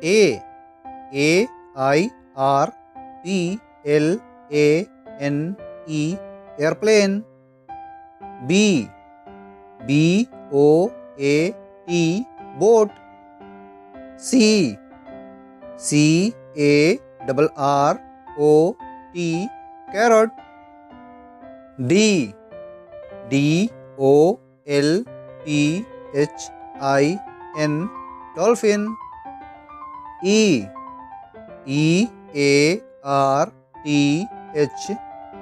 A, AIRPLANE, airplane. B, BOAT, boat. C, CARROT, carrot. D, DOLPHIN, dolphin. E, EARTH,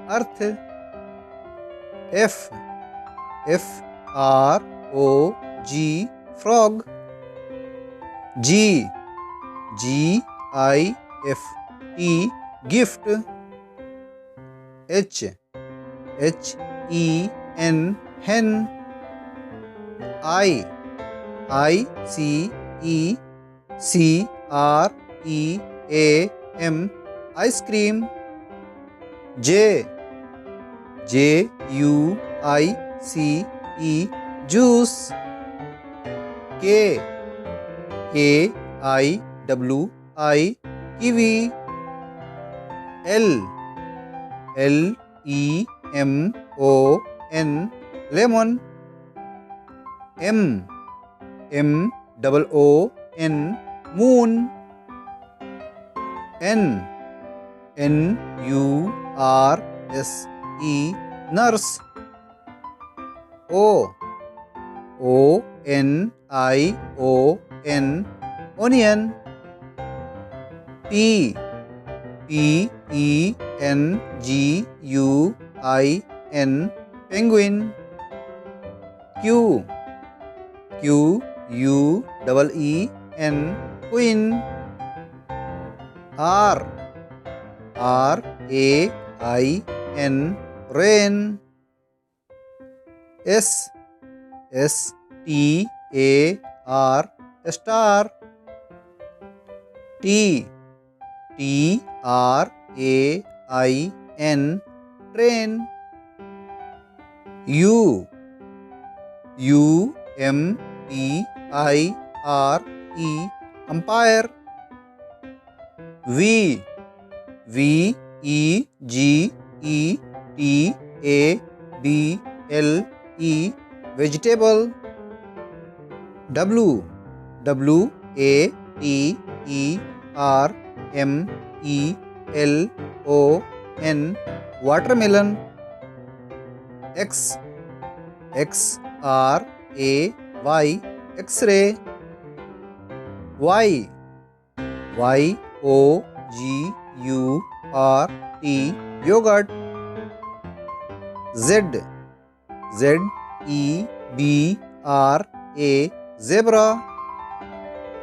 earth. F, FROG, frog. G, GIFT, gift. H, HEN, hen. ICECREAM, ice cream. J, JUICE, juice. K, KIWI, kiwi. L, LEMON, lemon. M, MOON, moon. N, NURSE, nurse. O, ONION, onion. P, PENGUIN, penguin. Q, QUEEN, queen. R, RAIN, rain. S, STAR, star. T, TRAIN, train. U, UMPIRE, umpire. V, VEGETABLE, vegetable. W, WATERMELON, watermelon. X, XRAY, X-ray. Y, YOGURT, yogurt. Z, ZEBRA, zebra.